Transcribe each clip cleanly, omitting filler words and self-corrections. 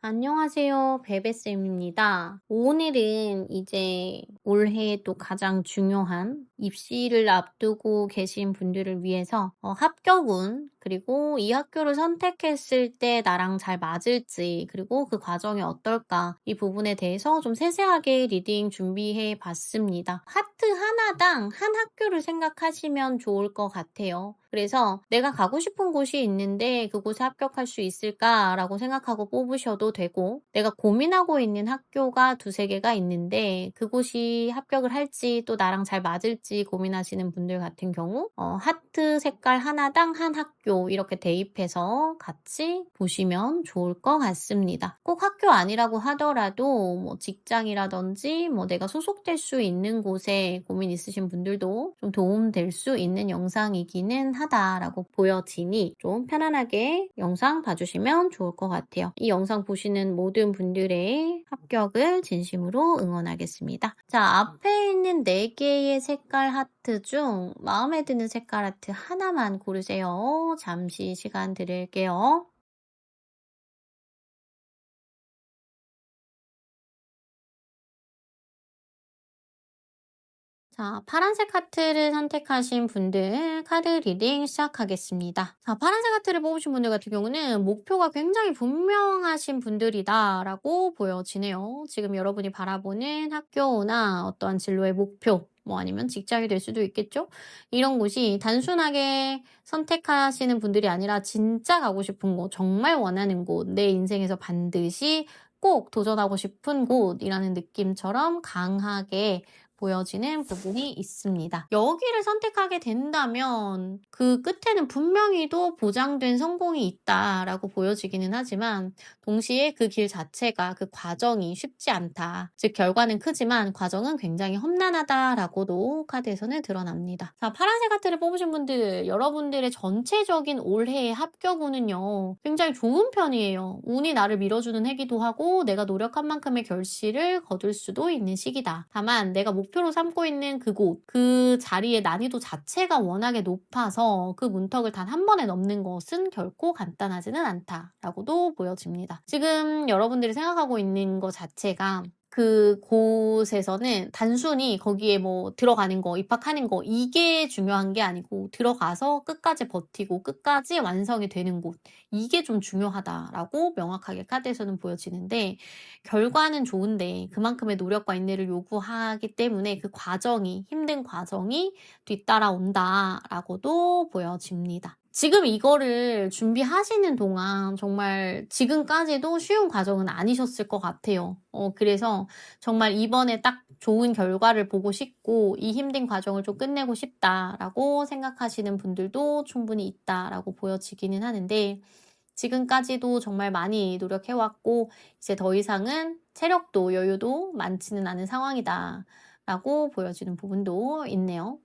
안녕하세요. 베베쌤입니다. 오늘은 이제 올해 또 가장 중요한 입시를 앞두고 계신 분들을 위해서 합격운, 그리고 이 학교를 선택했을 때 나랑 잘 맞을지, 그리고 그 과정이 어떨까, 이 부분에 대해서 좀 세세하게 리딩 준비해 봤습니다. 하트 하나당 한 학교를 생각하시면 좋을 것 같아요. 그래서 내가 가고 싶은 곳이 있는데 그곳에 합격할 수 있을까라고 생각하고 뽑으셔도 되고, 내가 고민하고 있는 학교가 두세 개가 있는데 그곳이 합격을 할지 또 나랑 잘 맞을지 고민하시는 분들 같은 경우 하트 색깔 하나당 한 학교 이렇게 대입해서 같이 보시면 좋을 것 같습니다. 꼭 학교 아니라고 하더라도 뭐 직장이라든지 뭐 내가 소속될 수 있는 곳에 고민 있으신 분들도 좀 도움 될 수 있는 영상이기는 하다라고 보여지니 좀 편안하게 영상 봐주시면 좋을 것 같아요. 이 영상 보시는 모든 분들의 합격을 진심으로 응원하겠습니다. 자, 앞에 있는 4개의 색깔 하트 중 마음에 드는 색깔 하트 하나만 고르세요. 잠시 시간 드릴게요. 자, 파란색 하트를 선택하신 분들 카드 리딩 시작하겠습니다. 자, 파란색 하트를 뽑으신 분들 같은 경우는 목표가 굉장히 분명하신 분들이다라고 보여지네요. 지금 여러분이 바라보는 학교나 어떠한 진로의 목표, 뭐 아니면 직장이 될 수도 있겠죠? 이런 곳이 단순하게 선택하시는 분들이 아니라 진짜 가고 싶은 곳, 정말 원하는 곳, 내 인생에서 반드시 꼭 도전하고 싶은 곳이라는 느낌처럼 강하게 보여지는 부분이 있습니다. 여기를 선택하게 된다면 그 끝에는 분명히 또 보장된 성공이 있다라고 보여지기는 하지만, 동시에 그 길 자체가, 그 과정이 쉽지 않다. 즉 결과는 크지만 과정은 굉장히 험난하다라고도 카드에서는 드러납니다. 자, 파란색 하트를 뽑으신 분들, 여러분들의 전체적인 올해의 합격운은요, 굉장히 좋은 편이에요. 운이 나를 밀어주는 해기도 하고 내가 노력한 만큼의 결실을 거둘 수도 있는 시기다. 다만 내가 목표로 삼고 있는 그곳, 그 자리의 난이도 자체가 워낙에 높아서 그 문턱을 단 한 번에 넘는 것은 결코 간단하지는 않다라고도 보여집니다. 지금 여러분들이 생각하고 있는 것 자체가, 그곳에서는 단순히 거기에 뭐 들어가는 거, 입학하는 거, 이게 중요한 게 아니고 들어가서 끝까지 버티고 끝까지 완성이 되는 곳, 이게 좀 중요하다라고 명확하게 카드에서는 보여지는데, 결과는 좋은데 그만큼의 노력과 인내를 요구하기 때문에 그 과정이, 힘든 과정이 뒤따라온다라고도 보여집니다. 지금 이거를 준비하시는 동안 정말 지금까지도 쉬운 과정은 아니셨을 것 같아요. 그래서 정말 이번에 딱 좋은 결과를 보고 싶고 이 힘든 과정을 좀 끝내고 싶다라고 생각하시는 분들도 충분히 있다라고 보여지기는 하는데, 지금까지도 정말 많이 노력해왔고 이제 더 이상은 체력도 여유도 많지는 않은 상황이다라고 보여지는 부분도 있네요.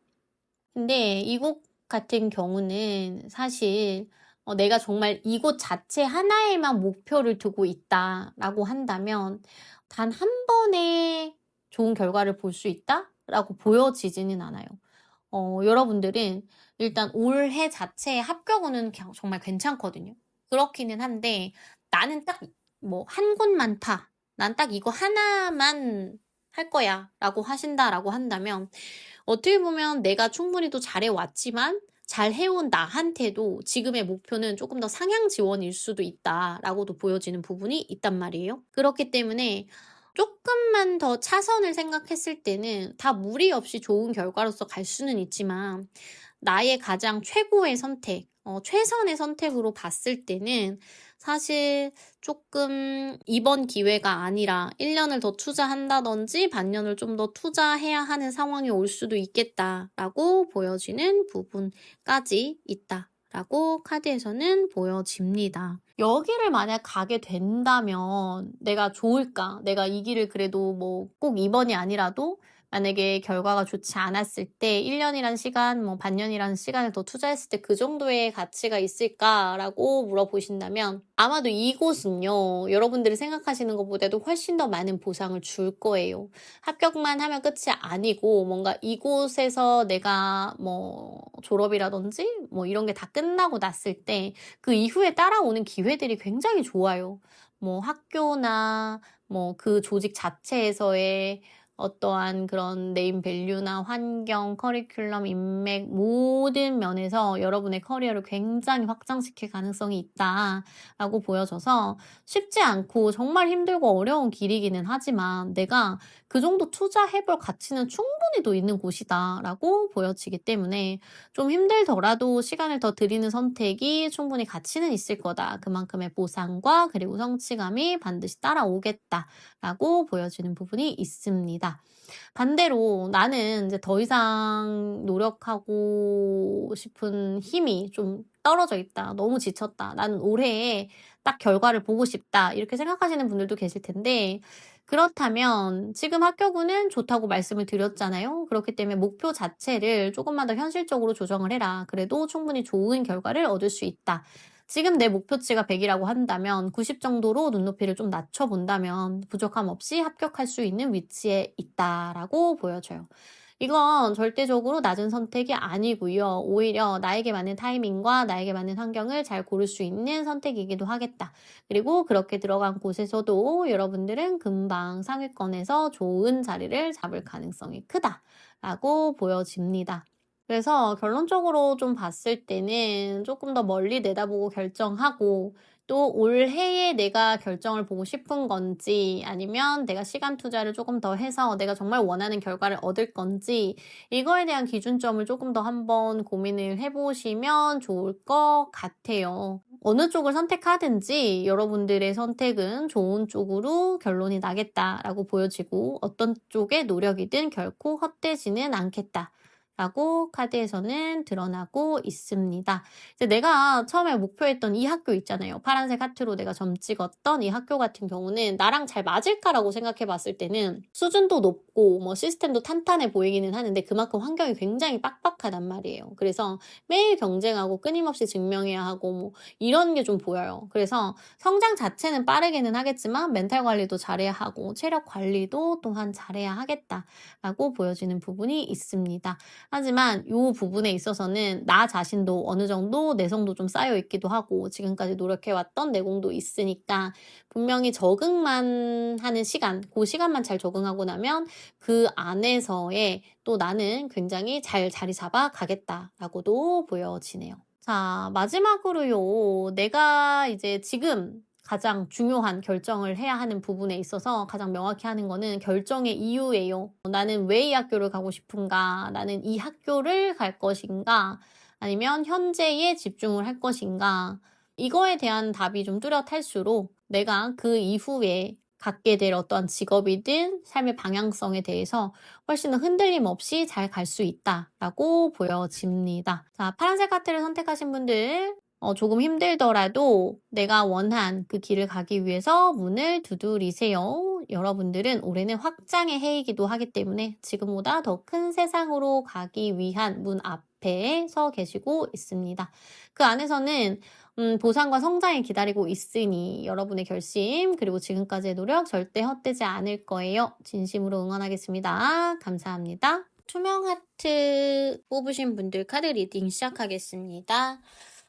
근데 이곳 같은 경우는 사실 내가 정말 이곳 자체 하나에만 목표를 두고 있다라고 한다면 단 한 번에 좋은 결과를 볼 수 있다라고 보여지지는 않아요. 여러분들은 일단 올해 자체의 합격운은 정말 괜찮거든요. 그렇기는 한데, 나는 딱 뭐 한 곳만 타. 난 딱 이거 하나만 할 거야. 라고 하신다라고 한다면, 어떻게 보면 내가 충분히 또 잘해왔지만 잘 해온 나한테도 지금의 목표는 조금 더 상향 지원일 수도 있다라고도 보여지는 부분이 있단 말이에요. 그렇기 때문에 조금만 더 차선을 생각했을 때는 다 무리 없이 좋은 결과로서 갈 수는 있지만, 나의 가장 최고의 선택, 최선의 선택으로 봤을 때는 사실 조금 이번 기회가 아니라 1년을 더 투자한다든지 반년을 좀 더 투자해야 하는 상황이 올 수도 있겠다라고 보여지는 부분까지 있다라고 카드에서는 보여집니다. 여기를 만약 가게 된다면 내가 좋을까? 내가 이 길을 그래도 뭐 꼭 이번이 아니라도 만약에 결과가 좋지 않았을 때 1년이란 시간, 뭐 반년이라는 시간을 더 투자했을 때 그 정도의 가치가 있을까라고 물어보신다면, 아마도 이곳은요, 여러분들이 생각하시는 것보다도 훨씬 더 많은 보상을 줄 거예요. 합격만 하면 끝이 아니고 뭔가 이곳에서 내가 뭐 졸업이라든지 뭐 이런 게 다 끝나고 났을 때 그 이후에 따라오는 기회들이 굉장히 좋아요. 뭐 학교나 뭐 그 조직 자체에서의 어떠한 그런 네임 밸류나 환경, 커리큘럼, 인맥 모든 면에서 여러분의 커리어를 굉장히 확장시킬 가능성이 있다라고 보여져서 쉽지 않고 정말 힘들고 어려운 길이기는 하지만 내가 그 정도 투자해 볼 가치는 충분히 또 있는 곳이다라고 보여지기 때문에 좀 힘들더라도 시간을 더 들이는 선택이 충분히 가치는 있을 거다. 그만큼의 보상과 그리고 성취감이 반드시 따라오겠다라고 보여지는 부분이 있습니다. 반대로 나는 이제 더 이상 노력하고 싶은 힘이 좀 떨어져 있다. 너무 지쳤다. 나는 올해에 딱 결과를 보고 싶다. 이렇게 생각하시는 분들도 계실 텐데 그렇다면 지금 합격운은 좋다고 말씀을 드렸잖아요. 그렇기 때문에 목표 자체를 조금만 더 현실적으로 조정을 해라. 그래도 충분히 좋은 결과를 얻을 수 있다. 지금 내 목표치가 100이라고 한다면 90 정도로 눈높이를 좀 낮춰본다면 부족함 없이 합격할 수 있는 위치에 있다라고 보여져요. 이건 절대적으로 낮은 선택이 아니고요. 오히려 나에게 맞는 타이밍과 나에게 맞는 환경을 잘 고를 수 있는 선택이기도 하겠다. 그리고 그렇게 들어간 곳에서도 여러분들은 금방 상위권에서 좋은 자리를 잡을 가능성이 크다라고 보여집니다. 그래서 결론적으로 좀 봤을 때는 조금 더 멀리 내다보고 결정하고 또 올해에 내가 결정을 보고 싶은 건지 아니면 내가 시간 투자를 조금 더 해서 내가 정말 원하는 결과를 얻을 건지 이거에 대한 기준점을 조금 더 한번 고민을 해 보시면 좋을 것 같아요. 어느 쪽을 선택하든지 여러분들의 선택은 좋은 쪽으로 결론이 나겠다라고 보여지고 어떤 쪽의 노력이든 결코 헛되지는 않겠다. 라고 카드에서는 드러나고 있습니다. 이제 내가 처음에 목표했던 이 학교 있잖아요. 파란색 하트로 내가 점 찍었던 이 학교 같은 경우는 나랑 잘 맞을까라고 생각해 봤을 때는 수준도 높고 뭐 시스템도 탄탄해 보이기는 하는데 그만큼 환경이 굉장히 빡빡하단 말이에요. 그래서 매일 경쟁하고 끊임없이 증명해야 하고 뭐 이런 게 좀 보여요. 그래서 성장 자체는 빠르게는 하겠지만 멘탈 관리도 잘해야 하고 체력 관리도 또한 잘해야 하겠다라고 보여지는 부분이 있습니다. 하지만 이 부분에 있어서는 나 자신도 어느 정도 내성도 좀 쌓여 있기도 하고 지금까지 노력해왔던 내공도 있으니까 분명히 적응만 하는 시간, 그 시간만 잘 적응하고 나면 그 안에서의 또 나는 굉장히 잘 자리 잡아 가겠다라고도 보여지네요. 자, 마지막으로요. 내가 이제 지금 가장 중요한 결정을 해야 하는 부분에 있어서 가장 명확히 하는 거는 결정의 이유예요. 나는 왜 이 학교를 가고 싶은가? 나는 이 학교를 갈 것인가? 아니면 현재에 집중을 할 것인가? 이거에 대한 답이 좀 뚜렷할수록 내가 그 이후에 갖게 될 어떠한 직업이든 삶의 방향성에 대해서 훨씬 더 흔들림 없이 잘 갈 수 있다라고 보여집니다. 자, 파란색 카트를 선택하신 분들 조금 힘들더라도 내가 원한 그 길을 가기 위해서 문을 두드리세요. 여러분들은 올해는 확장의 해이기도 하기 때문에 지금보다 더 큰 세상으로 가기 위한 문 앞에 서 계시고 있습니다. 그 안에서는 보상과 성장이 기다리고 있으니 여러분의 결심 그리고 지금까지의 노력 절대 헛되지 않을 거예요. 진심으로 응원하겠습니다. 감사합니다. 투명 하트 뽑으신 분들 카드 리딩 시작하겠습니다.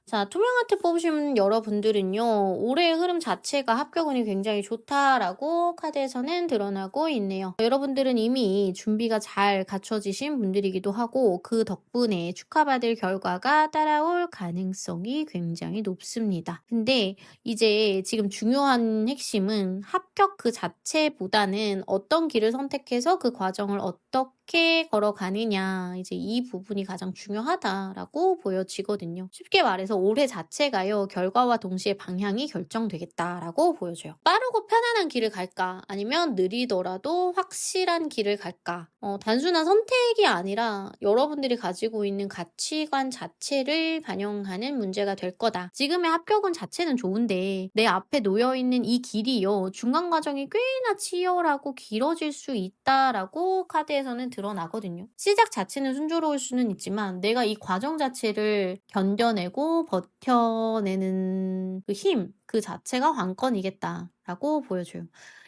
자, 투명 하트 뽑으신 여러분들은요. 올해의 흐름 자체가 합격운이 굉장히 좋다라고 카드에서는 드러나고 있네요. 여러분들은 이미 준비가 잘 갖춰지신 분들이기도 하고 그 덕분에 축하받을 결과가 따라올 가능성이 굉장히 높습니다. 근데 이제 지금 중요한 핵심은 합격 그 자체보다는 어떤 길을 선택해서 그 과정을 어떻게 걸어가느냐 이제 이 부분이 가장 중요하다라고 보여지거든요. 쉽게 말해서 올해 자체가요. 결과와 동시에 방향이 결정되겠다라고 보여져요. 빠르고 편안한 길을 갈까? 아니면 느리더라도 확실한 길을 갈까? 단순한 선택이 아니라 여러분들이 가지고 있는 가치관 자체를 반영하는 문제가 될 거다. 지금의 합격은 자체는 좋은데 내 앞에 놓여있는 이 길이요. 중간 과정이 꽤나 치열하고 길어질 수 있다라고 카드에서는 드러나거든요. 시작 자체는 순조로울 수는 있지만 내가 이 과정 자체를 견뎌내고 버텨내는 그 힘, 그 자체가 관건이겠다라고 보여줘요.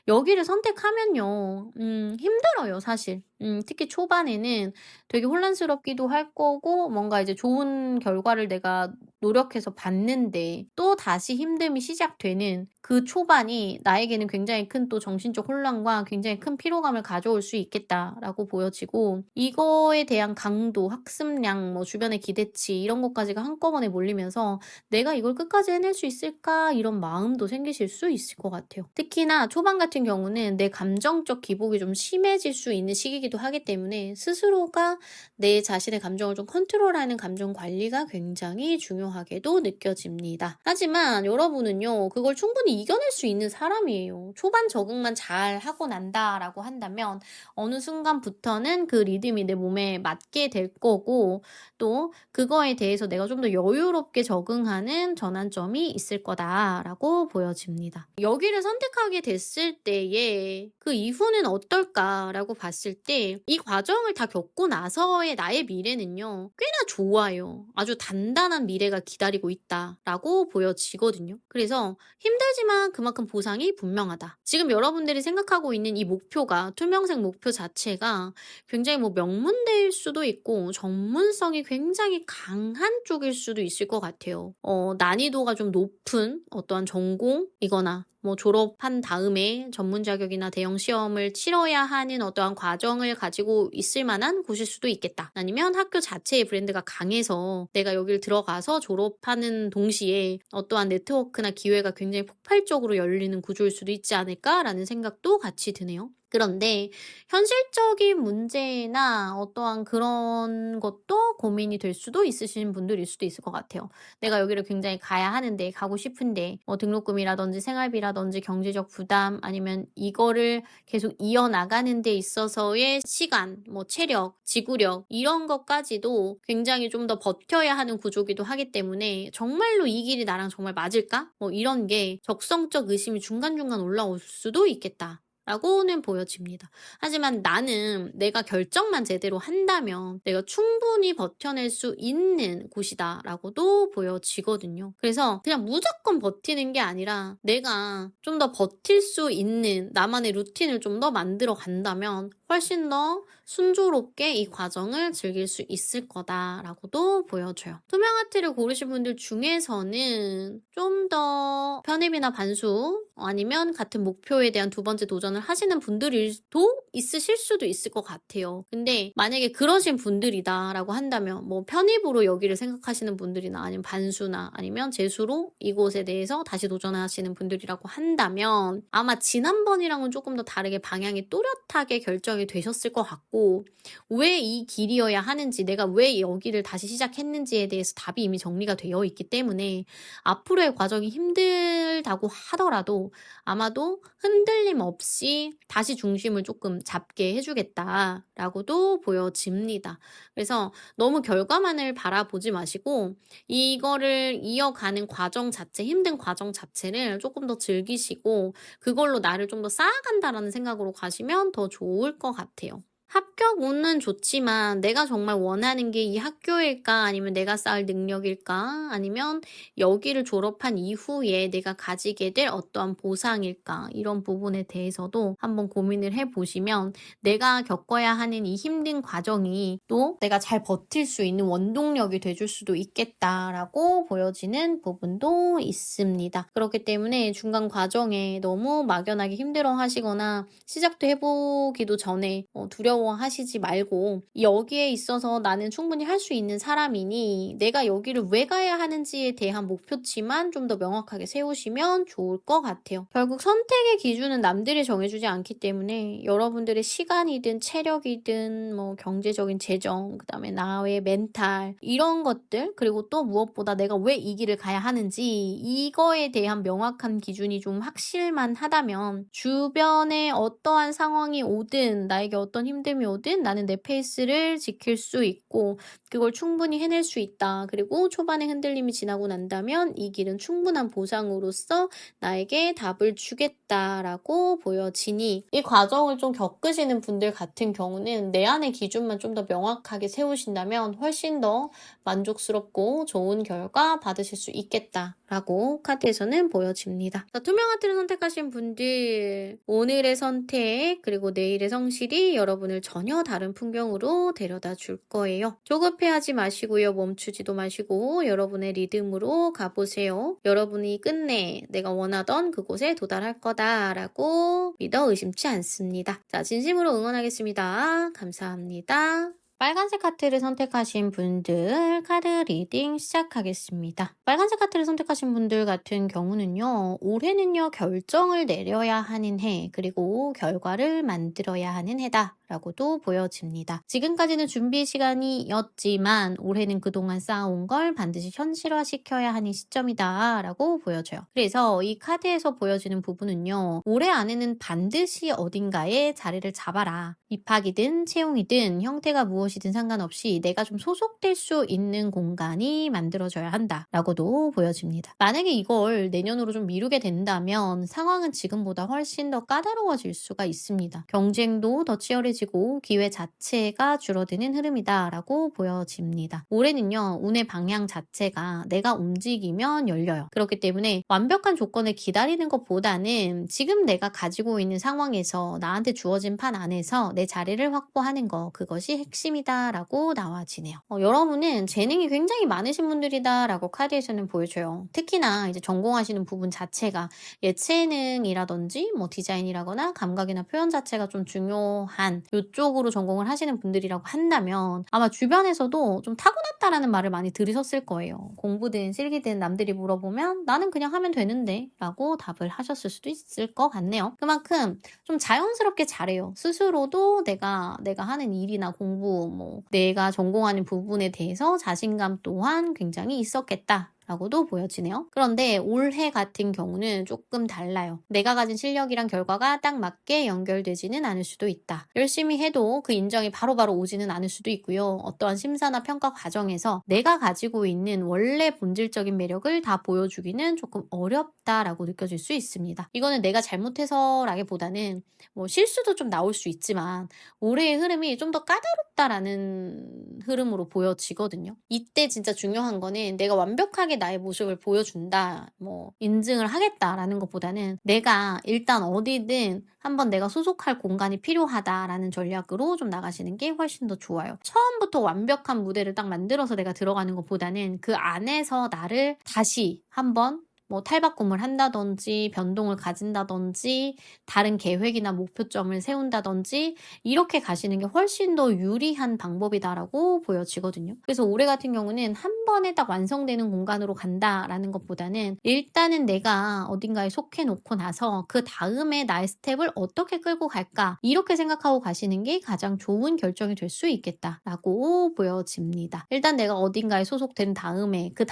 여기를 선택하면요, 힘들어요, 사실. 특히 초반에는 되게 혼란스럽기도 할 거고, 뭔가 이제 좋은 결과를 내가 노력해서 봤는데 또 다시 힘듦이 시작되는 그 초반이 나에게는 굉장히 큰 또 정신적 혼란과 굉장히 큰 피로감을 가져올 수 있겠다라고 보여지고, 이거에 대한 강도, 학습량, 뭐 주변의 기대치 이런 것까지가 한꺼번에 몰리면서 '내가 이걸 끝까지 해낼 수 있을까?' 이런 마음도 생기실 수 있을 것 같아요. 특히나 초반 같은 경우는 내 감정적 기복이 좀 심해질 수 있는 시기이기도 하기 때문에 스스로가 내 자신의 감정을 좀 컨트롤하는 감정 관리가 굉장히 중요하게도 느껴집니다. 하지만 여러분은요, 그걸 충분히 이겨낼 수 있는 사람이에요. 초반 적응만 잘 하고 난다라고 한다면 어느 순간부터는 그 리듬이 내 몸에 맞게 될 거고, 또 그거에 대해서 내가 좀 더 여유롭게 적응하는 전환점이 있을 거다라고 보여집니다. 여기를 선택하게 됐을 때에 그 이후는 어떨까라고 봤을 때, 이 과정을 다 겪고 나서의 나의 미래는요, 꽤나 좋아요. 아주 단단한 미래가 기다리고 있다라고 보여지거든요. 그래서 힘들지만 그만큼 보상이 분명하다. 지금 여러분들이 생각하고 있는 이 목표가, 투명색 목표 자체가 굉장히 뭐 명문대일 수도 있고 전문성이 굉장히 강한 쪽일 수도 있을 것 같아요. 난이도가 좀 높은 어떠한 전공이거나 뭐 졸업한 다음에 전문 자격이나 대형 시험을 치러야 하는 어떠한 과정을 가지고 있을 만한 곳일 수도 있겠다. 아니면 학교 자체의 브랜드가 강해서 내가 여길 들어가서 졸업하는 동시에 어떠한 네트워크나 기회가 굉장히 폭발적으로 열리는 구조일 수도 있지 않을까라는 생각도 같이 드네요. 그런데 현실적인 문제나 어떠한 그런 것도 고민이 될 수도 있으신 분들일 수도 있을 것 같아요. 내가 여기를 굉장히 가야 하는데, 가고 싶은데 뭐 등록금이라든지 생활비라든지 경제적 부담, 아니면 이거를 계속 이어나가는 데 있어서의 시간, 뭐 체력, 지구력 이런 것까지도 굉장히 좀 더 버텨야 하는 구조기도 하기 때문에 정말로 이 길이 나랑 정말 맞을까? 뭐 이런 게 적성적 의심이 중간중간 올라올 수도 있겠다 라고는 보여집니다. 하지만 나는 내가 결정만 제대로 한다면 내가 충분히 버텨낼 수 있는 곳이다 라고도 보여지거든요. 그래서 그냥 무조건 버티는 게 아니라 내가 좀 더 버틸 수 있는 나만의 루틴을 좀 더 만들어 간다면 훨씬 더 순조롭게 이 과정을 즐길 수 있을 거다라고도 보여줘요. 투명 아트를 고르신 분들 중에서는 좀 더 편입이나 반수, 아니면 같은 목표에 대한 두 번째 도전을 하시는 분들도 있으실 수도 있을 것 같아요. 근데 만약에 그러신 분들이다라고 한다면, 뭐 편입으로 여기를 생각하시는 분들이나 아니면 반수나 아니면 재수로 이곳에 대해서 다시 도전하시는 분들이라고 한다면 아마 지난번이랑은 조금 더 다르게 방향이 또렷하게 결정이 되셨을 것 같고, 왜 이 길이어야 하는지, 내가 왜 여기를 다시 시작했는지에 대해서 답이 이미 정리가 되어 있기 때문에 앞으로의 과정이 힘들다고 하더라도 아마도 흔들림 없이 다시 중심을 조금 잡게 해주겠다라고도 보여집니다. 그래서 너무 결과만을 바라보지 마시고 이거를 이어가는 과정 자체, 힘든 과정 자체를 조금 더 즐기시고 그걸로 나를 좀 더 쌓아간다라는 생각으로 가시면 더 좋을 것 같아요. 합격 운은 좋지만 내가 정말 원하는 게 이 학교일까? 아니면 내가 쌓을 능력일까? 아니면 여기를 졸업한 이후에 내가 가지게 될 어떠한 보상일까? 이런 부분에 대해서도 한번 고민을 해보시면 내가 겪어야 하는 이 힘든 과정이 또 내가 잘 버틸 수 있는 원동력이 돼줄 수도 있겠다라고 보여지는 부분도 있습니다. 그렇기 때문에 중간 과정에 너무 막연하게 힘들어 하시거나 시작도 해보기도 전에 두려워하시지 말고, 여기에 있어서 나는 충분히 할 수 있는 사람이니 내가 여기를 왜 가야 하는지에 대한 목표치만 좀 더 명확하게 세우시면 좋을 것 같아요. 결국 선택의 기준은 남들이 정해주지 않기 때문에 여러분들의 시간이든 체력이든 뭐 경제적인 재정, 그 다음에 나의 멘탈 이런 것들, 그리고 또 무엇보다 내가 왜 이 길을 가야 하는지 이거에 대한 명확한 기준이 좀 확실만 하다면 주변에 어떠한 상황이 오든 나에게 어떤 힘듦이 오든 나는 내 페이스를 지킬 수 있고 그걸 충분히 해낼 수 있다. 그리고 초반에 흔들림이 지나고 난다면 이 길은 충분한 보상으로서 나에게 답을 주겠다라고 보여지니, 이 과정을 좀 겪으시는 분들 같은 경우는 내 안의 기준만 좀 더 명확하게 세우신다면 훨씬 더 만족스럽고 좋은 결과 받으실 수 있겠다라고 카드에서는 보여집니다. 자, 투명 아트를 선택하신 분들, 오늘의 선택 그리고 내일의 성실이 여러분을 여러분을 전혀 다른 풍경으로 데려다 줄 거예요. 조급해하지 마시고요. 멈추지도 마시고 여러분의 리듬으로 가보세요. 여러분이 끝내 내가 원하던 그곳에 도달할 거다라고 믿어 의심치 않습니다. 자, 진심으로 응원하겠습니다. 감사합니다. 빨간색 하트를 선택하신 분들 카드 리딩 시작하겠습니다. 빨간색 하트를 선택하신 분들 같은 경우는요. 올해는요. 결정을 내려야 하는 해 그리고 결과를 만들어야 하는 해다. 라고도 보여집니다. 지금까지는 준비 시간이었지만 올해는 그동안 쌓아온 걸 반드시 현실화시켜야 하는 시점이다 라고 보여져요. 그래서 이 카드에서 보여지는 부분은요. 올해 안에는 반드시 어딘가에 자리를 잡아라. 입학이든 채용이든 형태가 무엇이든 상관없이 내가 좀 소속될 수 있는 공간이 만들어져야 한다 라고도 보여집니다. 만약에 이걸 내년으로 좀 미루게 된다면 상황은 지금보다 훨씬 더 까다로워질 수가 있습니다. 경쟁도 더 치열해지고 기회 자체가 줄어드는 흐름이다라고 보여집니다. 올해는요. 운의 방향 자체가 내가 움직이면 열려요. 그렇기 때문에 완벽한 조건을 기다리는 것보다는 지금 내가 가지고 있는 상황에서 나한테 주어진 판 안에서 내 자리를 확보하는 거 그것이 핵심이다라고 나와지네요. 여러분은 재능이 굉장히 많으신 분들이다라고 카드에서는 보여줘요. 특히나 이제 전공하시는 부분 자체가 예체능이라든지 뭐 디자인이라거나 감각이나 표현 자체가 좀 중요한 이쪽으로 전공을 하시는 분들이라고 한다면 아마 주변에서도 좀 타고났다라는 말을 많이 들으셨을 거예요. 공부든 실기든 남들이 물어보면 나는 그냥 하면 되는데 라고 답을 하셨을 수도 있을 것 같네요. 그만큼 좀 자연스럽게 잘해요. 스스로도 내가 하는 일이나 공부 뭐 내가 전공하는 부분에 대해서 자신감 또한 굉장히 있었겠다. 라고도 보여지네요. 그런데 올해 같은 경우는 조금 달라요. 내가 가진 실력이랑 결과가 딱 맞게 연결되지는 않을 수도 있다. 열심히 해도 그 인정이 바로바로 오지는 않을 수도 있고요. 어떠한 심사나 평가 과정에서 내가 가지고 있는 원래 본질적인 매력을 다 보여주기는 조금 어렵다라고 느껴질 수 있습니다. 이거는 내가 잘못해서라기보다는 뭐 실수도 좀 나올 수 있지만 올해의 흐름이 좀 더 까다롭다라는 흐름으로 보여지거든요. 이때 진짜 중요한 거는 내가 완벽하게 나의 모습을 보여준다, 뭐 인증을 하겠다라는 것보다는 내가 일단 어디든 한번 내가 소속할 공간이 필요하다라는 전략으로 좀 나가시는 게 훨씬 더 좋아요. 처음부터 완벽한 무대를 딱 만들어서 내가 들어가는 것보다는 그 안에서 나를 다시 한번 뭐 탈바꿈을 한다든지 변동을 가진다든지 다른 계획이나 목표점을 세운다든지 이렇게 가시는 게 훨씬 더 유리한 방법이다라고 보여지거든요. 그래서 올해 같은 경우는 한 번에 딱 완성되는 공간으로 간다라는 것보다는 일단은 내가 어딘가에 속해 놓고 나서 그 다음에 나의 스텝을 어떻게 끌고 갈까 이렇게 생각하고 가시는 게 가장 좋은 결정이 될 수 있겠다라고 보여집니다. 일단 내가 어딘가에 소속된 다음에 그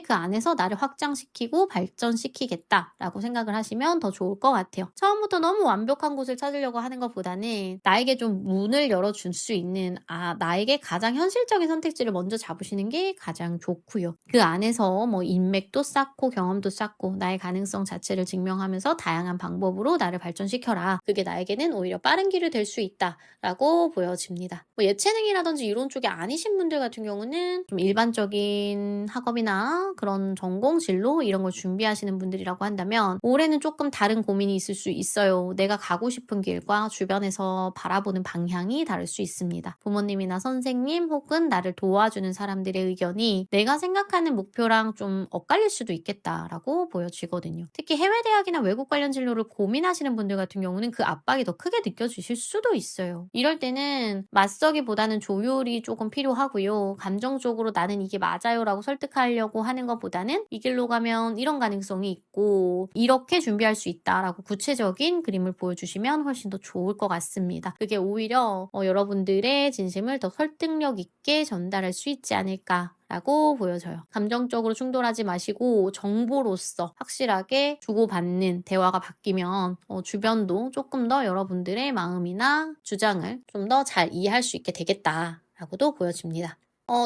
안에서 나를 확장시키고 발전시키겠다라고 생각을 하시면 더 좋을 것 같아요. 처음부터 너무 완벽한 곳을 찾으려고 하는 것보다는 나에게 좀 문을 열어줄 수 있는 나에게 가장 현실적인 선택지를 먼저 잡으시는 게 가장 좋고요. 그 안에서 뭐 인맥도 쌓고 경험도 쌓고 나의 가능성 자체를 증명하면서 다양한 방법으로 나를 발전시켜라. 그게 나에게는 오히려 빠른 길이 될 수 있다라고 보여집니다. 뭐 예체능이라든지 이런 쪽이 아니신 분들 같은 경우는 좀 일반적인 학업이나 그런 전공 진로 이런 걸 준비하시는 분들이라고 한다면 올해는 조금 다른 고민이 있을 수 있어요. 내가 가고 싶은 길과 주변에서 바라보는 방향이 다를 수 있습니다. 부모님이나 선생님 혹은 나를 도와주는 사람들의 의견이 내가 생각하는 목표랑 좀 엇갈릴 수도 있겠다라고 보여지거든요. 특히 해외 대학이나 외국 관련 진로를 고민하시는 분들 같은 경우는 그 압박이 더 크게 느껴지실 수도 있어요. 이럴 때는 맞서기보다는 조율이 조금 필요하고요. 감정적으로 나는 이게 맞아요라고 설득하려고 하는 것보다는 이 길로 가면 이런 가능성이 있고 이렇게 준비할 수 있다라고 구체적인 그림을 보여주시면 훨씬 더 좋을 것 같습니다. 그게 오히려 여러분들의 진심을 더 설득력 있게 전달할 수 있지 않을까 라고 보여져요. 감정적으로 충돌하지 마시고 정보로서 확실하게 주고받는 대화가 바뀌면 주변도 조금 더 여러분들의 마음이나 주장을 좀 더 잘 이해할 수 있게 되겠다라고도 보여집니다.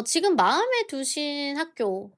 지금 마음에 두신 학교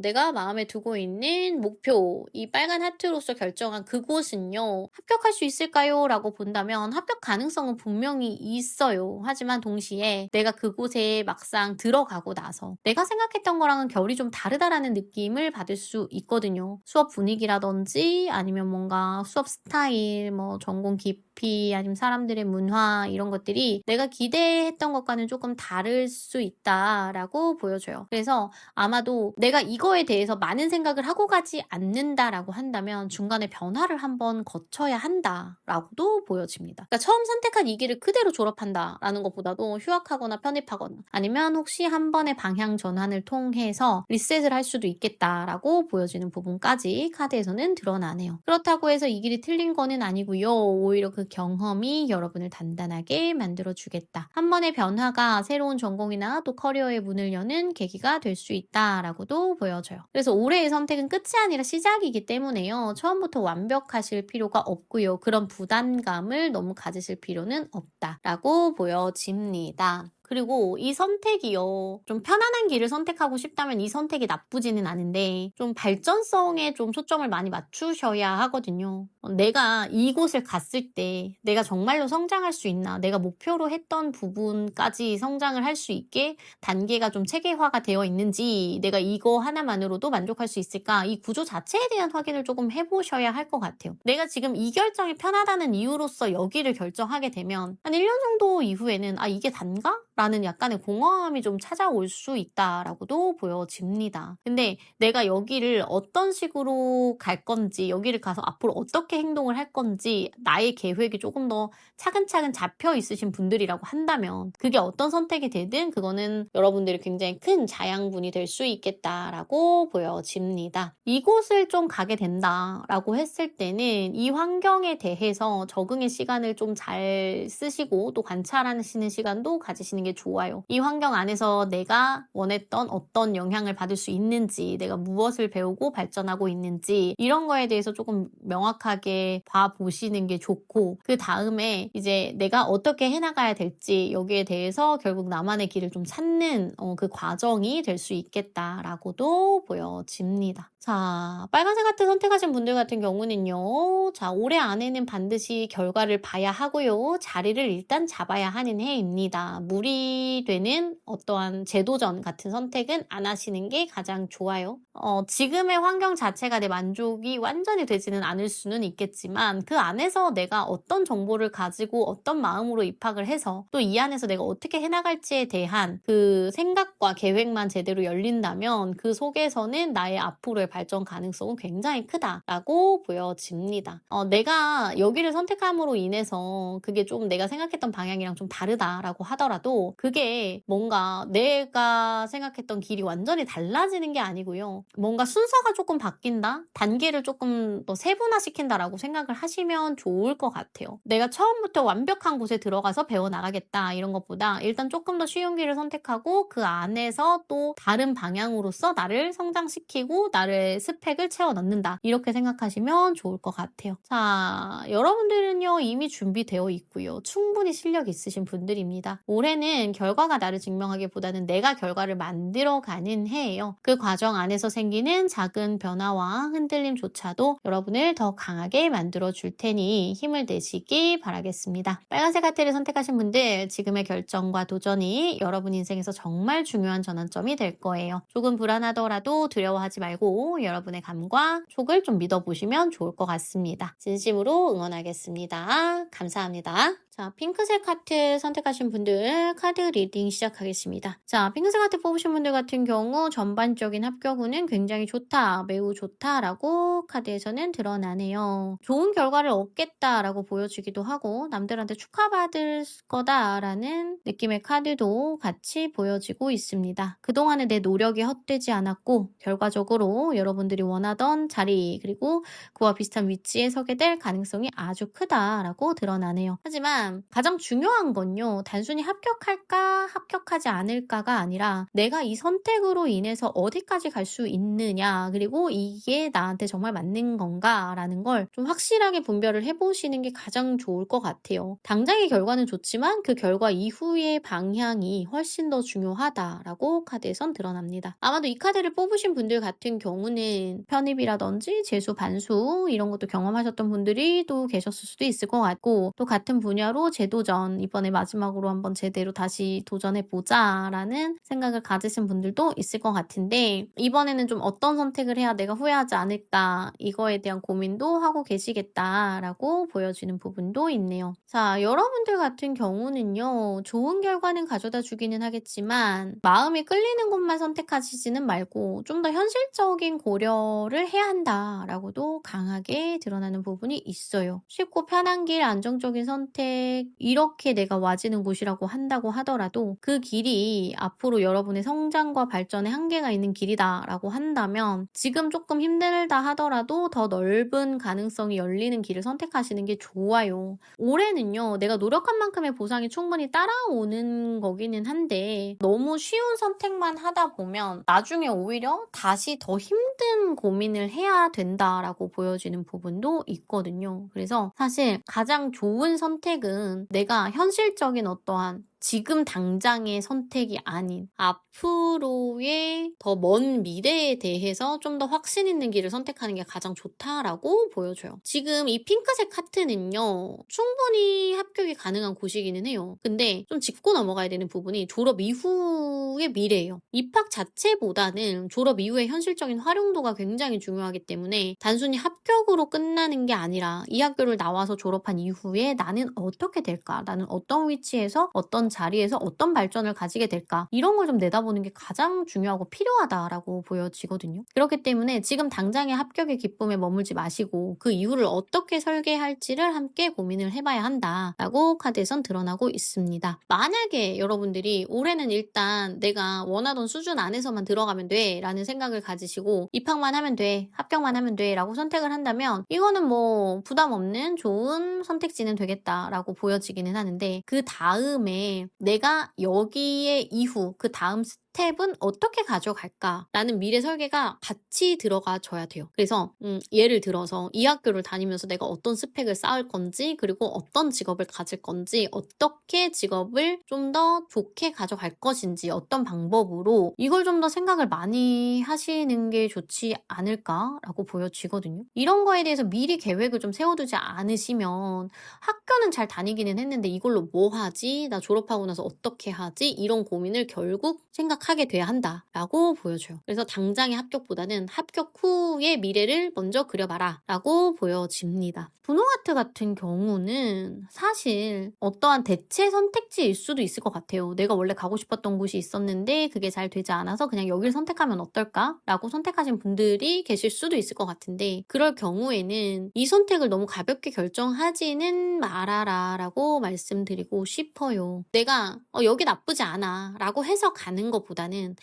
내가 마음에 두고 있는 목표, 이 빨간 하트로서 결정한 그곳은요, 합격할 수 있을까요? 라고 본다면 합격 가능성은 분명히 있어요. 하지만 동시에 내가 그곳에 막상 들어가고 나서 내가 생각했던 거랑은 결이 좀 다르다라는 느낌을 받을 수 있거든요. 수업 분위기라든지 아니면 뭔가 수업 스타일, 전공 깊이, 아니면 사람들의 문화, 이런 것들이 내가 기대했던 것과는 조금 다를 수 있다라고 보여져요. 그래서 아마도 내가 이거에 대해서 많은 생각을 하고 가지 않는다라고 한다면 중간에 변화를 한번 거쳐야 한다라고도 보여집니다. 그러니까 처음 선택한 이 길을 그대로 졸업한다라는 것보다도 휴학하거나 편입하거나 아니면 혹시 한 번의 방향 전환을 통해서 리셋을 할 수도 있겠다라고 보여지는 부분까지 카드에서는 드러나네요. 그렇다고 해서 이 길이 틀린 거는 아니고요. 오히려 그 경험이 여러분을 단단하게 만들어주겠다. 한 번의 변화가 새로운 전공이나 또 커리어의 문을 여는 계기가 될 수 있다라고도 보여져요. 그래서 올해의 선택은 끝이 아니라 시작이기 때문에요. 처음부터 완벽하실 필요가 없고요. 그런 부담감을 너무 가지실 필요는 없다라고 보여집니다. 그리고 이 선택이요, 좀 편안한 길을 선택하고 싶다면 이 선택이 나쁘지는 않은데 좀 발전성에 좀 초점을 많이 맞추셔야 하거든요. 내가 이곳을 갔을 때 내가 정말로 성장할 수 있나, 내가 목표로 했던 부분까지 성장을 할 수 있게 단계가 좀 체계화가 되어 있는지, 내가 이거 하나만으로도 만족할 수 있을까, 이 구조 자체에 대한 확인을 조금 해보셔야 할 것 같아요. 내가 지금 이 결정이 편하다는 이유로서 여기를 결정하게 되면 한 1년 정도 이후에는 이게 단가? 라는 약간의 공허함이 좀 찾아올 수 있다라고도 보여집니다. 근데 내가 여기를 어떤 식으로 갈 건지, 여기를 가서 앞으로 어떻게 행동을 할 건지 나의 계획이 조금 더 차근차근 잡혀 있으신 분들이라고 한다면 그게 어떤 선택이 되든 그거는 여러분들이 굉장히 큰 자양분이 될 수 있겠다라고 보여집니다. 이곳을 좀 가게 된다라고 했을 때는 이 환경에 대해서 적응의 시간을 좀 잘 쓰시고 또 관찰하시는 시간도 가지시는 게 좋아요. 이 환경 안에서 내가 원했던 어떤 영향을 받을 수 있는지, 내가 무엇을 배우고 발전하고 있는지, 이런 거에 대해서 조금 명확하게 봐보시는 게 좋고, 그 다음에 이제 내가 어떻게 해나가야 될지, 여기에 대해서 결국 나만의 길을 좀 찾는 그 과정이 될 수 있겠다라고도 보여집니다. 자, 빨간색 하트 선택하신 분들 같은 경우는요, 자, 올해 안에는 반드시 결과를 봐야 하고요, 자리를 일단 잡아야 하는 해입니다. 무리되는 어떠한 재도전 같은 선택은 안 하시는 게 가장 좋아요. 지금의 환경 자체가 내 만족이 완전히 되지는 않을 수는 있겠지만 그 안에서 내가 어떤 정보를 가지고 어떤 마음으로 입학을 해서 또 이 안에서 내가 어떻게 해나갈지에 대한 그 생각과 계획만 제대로 열린다면 그 속에서는 나의 앞으로의 발전 가능성은 굉장히 크다라고 보여집니다. 내가 여기를 선택함으로 인해서 그게 좀 내가 생각했던 방향이랑 좀 다르다라고 하더라도 그게 뭔가 내가 생각했던 길이 완전히 달라지는 게 아니고요. 뭔가 순서가 조금 바뀐다? 단계를 조금 더 세분화시킨다라고 생각을 하시면 좋을 것 같아요. 내가 처음부터 완벽한 곳에 들어가서 배워나가겠다 이런 것보다 일단 조금 더 쉬운 길을 선택하고 그 안에서 또 다른 방향으로서 나를 성장시키고 나를 스펙을 채워 넣는다. 이렇게 생각하시면 좋을 것 같아요. 자, 여러분들은요 이미 준비되어 있고요. 충분히 실력 있으신 분들입니다. 올해는 결과가 나를 증명하기보다는 내가 결과를 만들어가는 해예요. 그 과정 안에서 생기는 작은 변화와 흔들림조차도 여러분을 더 강하게 만들어줄 테니 힘을 내시기 바라겠습니다. 빨간색 하트를 선택하신 분들, 지금의 결정과 도전이 여러분 인생에서 정말 중요한 전환점이 될 거예요. 조금 불안하더라도 두려워하지 말고 여러분의 감과 촉을 좀 믿어보시면 좋을 것 같습니다. 진심으로 응원하겠습니다. 감사합니다. 자, 핑크색 하트 선택하신 분들 카드 리딩 시작하겠습니다. 자, 핑크색 하트 뽑으신 분들 같은 경우 전반적인 합격운은 굉장히 좋다, 매우 좋다라고 카드에서는 드러나네요. 좋은 결과를 얻겠다라고 보여지기도 하고 남들한테 축하받을 거다라는 느낌의 카드도 같이 보여지고 있습니다. 그동안의 내 노력이 헛되지 않았고 결과적으로 여러분들이 원하던 자리 그리고 그와 비슷한 위치에 서게 될 가능성이 아주 크다라고 드러나네요. 하지만 일단 가장 중요한 건요. 단순히 합격할까, 합격하지 않을까가 아니라 내가 이 선택으로 인해서 어디까지 갈 수 있느냐, 그리고 이게 나한테 정말 맞는 건가라는 걸 좀 확실하게 분별을 해보시는 게 가장 좋을 것 같아요. 당장의 결과는 좋지만 그 결과 이후의 방향이 훨씬 더 중요하다라고 카드에선 드러납니다. 아마도 이 카드를 뽑으신 분들 같은 경우는 편입이라든지 재수, 반수 이런 것도 경험하셨던 분들이 또 계셨을 수도 있을 것 같고, 또 같은 분야로 재도전, 이번에 마지막으로 한번 제대로 다시 도전해보자 라는 생각을 가지신 분들도 있을 것 같은데, 이번에는 좀 어떤 선택을 해야 내가 후회하지 않을까, 이거에 대한 고민도 하고 계시겠다라고 보여지는 부분도 있네요. 자, 여러분들 같은 경우는요, 좋은 결과는 가져다 주기는 하겠지만 마음이 끌리는 곳만 선택하시지는 말고 좀 더 현실적인 고려를 해야 한다라고도 강하게 드러나는 부분이 있어요. 쉽고 편한 길, 안정적인 선택, 이렇게 내가 와지는 곳이라고 한다고 하더라도 그 길이 앞으로 여러분의 성장과 발전에 한계가 있는 길이다라고 한다면 지금 조금 힘들다 하더라도 더 넓은 가능성이 열리는 길을 선택하시는 게 좋아요. 올해는요, 내가 노력한 만큼의 보상이 충분히 따라오는 거기는 한데 너무 쉬운 선택만 하다 보면 나중에 오히려 다시 더 힘든 고민을 해야 된다라고 보여지는 부분도 있거든요. 그래서 사실 가장 좋은 선택은 내가 현실적인 어떠한 지금 당장의 선택이 아닌 앞으로의 더 먼 미래에 대해서 좀 더 확신 있는 길을 선택하는 게 가장 좋다라고 보여줘요. 지금 이 핑크색 카트는요, 충분히 합격이 가능한 곳이기는 해요. 근데 좀 짚고 넘어가야 되는 부분이 졸업 이후의 미래예요. 입학 자체보다는 졸업 이후의 현실적인 활용도가 굉장히 중요하기 때문에 단순히 합격으로 끝나는 게 아니라 이 학교를 나와서 졸업한 이후에 나는 어떻게 될까? 나는 어떤 위치에서 어떤 자리에서 어떤 발전을 가지게 될까? 이런 걸 좀 내다보는 게 가장 중요하고 필요하다라고 보여지거든요. 그렇기 때문에 지금 당장의 합격의 기쁨에 머물지 마시고 그 이후를 어떻게 설계할지를 함께 고민을 해봐야 한다라고 카드에선 드러나고 있습니다. 만약에 여러분들이 올해는 일단 내가 원하던 수준 안에서만 들어가면 돼 라는 생각을 가지시고 입학만 하면 돼, 합격만 하면 돼 라고 선택을 한다면 이거는 뭐 부담 없는 좋은 선택지는 되겠다라고 보여지기는 하는데, 그 다음에 내가 여기에 이후 그 다음 스텝은 어떻게 가져갈까라는 미래 설계가 같이 들어가줘야 돼요. 그래서 예를 들어서 이 학교를 다니면서 내가 어떤 스펙을 쌓을 건지, 그리고 어떤 직업을 가질 건지, 어떻게 직업을 좀 더 좋게 가져갈 것인지, 어떤 방법으로, 이걸 좀 더 생각을 많이 하시는 게 좋지 않을까라고 보여지거든요. 이런 거에 대해서 미리 계획을 좀 세워두지 않으시면 학교는 잘 다니기는 했는데 이걸로 뭐 하지? 나 졸업하고 나서 어떻게 하지? 이런 고민을 결국 생각하게 돼야 한다라고 보여줘요. 그래서 당장의 합격보다는 합격 후의 미래를 먼저 그려봐라 라고 보여집니다. 분홍하트 같은 경우는 사실 어떠한 대체 선택지일 수도 있을 것 같아요. 내가 원래 가고 싶었던 곳이 있었는데 그게 잘 되지 않아서 그냥 여길 선택하면 어떨까? 라고 선택하신 분들이 계실 수도 있을 것 같은데, 그럴 경우에는 이 선택을 너무 가볍게 결정하지는 말아라 라고 말씀드리고 싶어요. 내가 여기 나쁘지 않아 라고 해서 가는 것보다는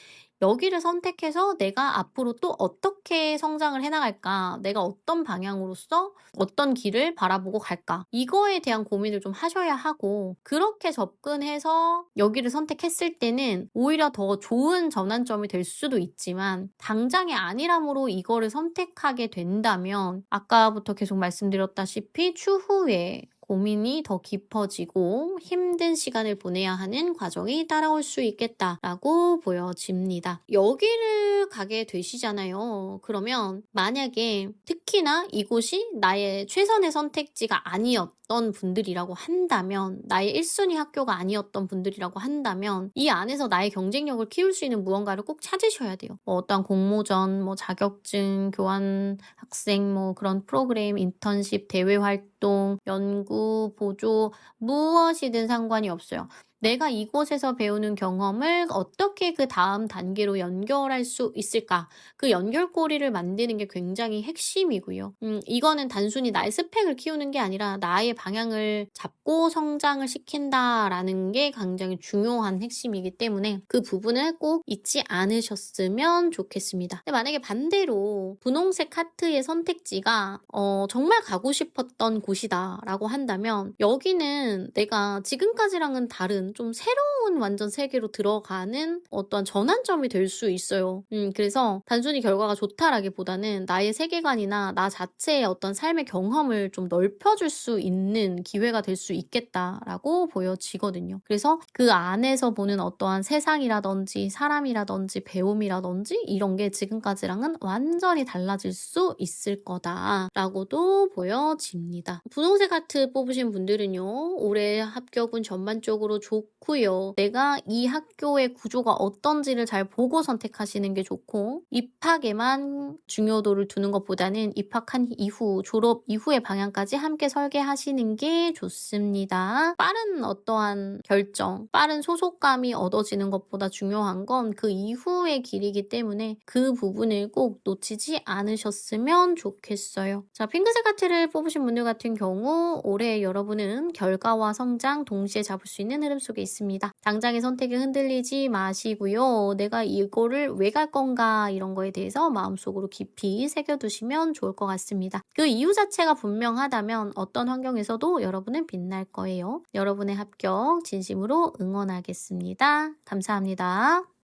여기를 선택해서 내가 앞으로 또 어떻게 성장을 해나갈까? 내가 어떤 방향으로서 어떤 길을 바라보고 갈까? 이거에 대한 고민을 좀 하셔야 하고, 그렇게 접근해서 여기를 선택했을 때는 오히려 더 좋은 전환점이 될 수도 있지만 당장의 아니람으로 이거를 선택하게 된다면 아까부터 계속 말씀드렸다시피 추후에 고민이 더 깊어지고 힘든 시간을 보내야 하는 과정이 따라올 수 있겠다라고 보여집니다. 여기를 가게 되시잖아요. 그러면 만약에 특히나 이곳이 나의 최선의 선택지가 아니었던 분들이라고 한다면, 나의 1순위 학교가 아니었던 분들이라고 한다면 이 안에서 나의 경쟁력을 키울 수 있는 무언가를 꼭 찾으셔야 돼요. 어떤 공모전, 자격증, 교환 학생, 그런 프로그램, 인턴십, 대외 활동, 연구, 보조, 무엇이든 상관이 없어요. 내가 이곳에서 배우는 경험을 어떻게 그 다음 단계로 연결할 수 있을까? 그 연결고리를 만드는 게 굉장히 핵심이고요. 이거는 단순히 나의 스펙을 키우는 게 아니라 나의 방향을 잡고 성장을 시킨다라는 게 굉장히 중요한 핵심이기 때문에 그 부분을 꼭 잊지 않으셨으면 좋겠습니다. 근데 만약에 반대로 분홍색 하트의 선택지가 정말 가고 싶었던 곳이다라고 한다면 여기는 내가 지금까지랑은 다른 좀 새로운 완전 세계로 들어가는 어떠한 전환점이 될 수 있어요. 그래서 단순히 결과가 좋다라기보다는 나의 세계관이나 나 자체의 어떤 삶의 경험을 좀 넓혀줄 수 있는 기회가 될 수 있겠다라고 보여지거든요. 그래서 그 안에서 보는 어떠한 세상이라든지 사람이라든지 배움이라든지 이런 게 지금까지랑은 완전히 달라질 수 있을 거다라고도 보여집니다. 분홍색 하트 뽑으신 분들은요. 올해 합격은 전반적으로 좋고요. 내가 이 학교의 구조가 어떤지를 잘 보고 선택하시는 게 좋고 입학에만 중요도를 두는 것보다는 입학한 이후, 졸업 이후의 방향까지 함께 설계하시는 게 좋습니다. 빠른 어떠한 결정, 빠른 소속감이 얻어지는 것보다 중요한 건 그 이후의 길이기 때문에 그 부분을 꼭 놓치지 않으셨으면 좋겠어요. 자, 핑크색 하트를 뽑으신 분들 같은 경우 올해 여러분은 결과와 성장 동시에 잡을 수 있는 흐름 속에 있습니다. 당장의 선택에 흔들리지 마시고요. 내가 이거를 왜 갈 건가 이런 거에 대해서 마음속으로 깊이 새겨두시면 좋을 것 같습니다. 그 이유 자체가 분명하다면 어떤 환경에서도 여러분은 빛날 거예요. 여러분의 합격 진심으로 응원하겠습니다. 감사합니다.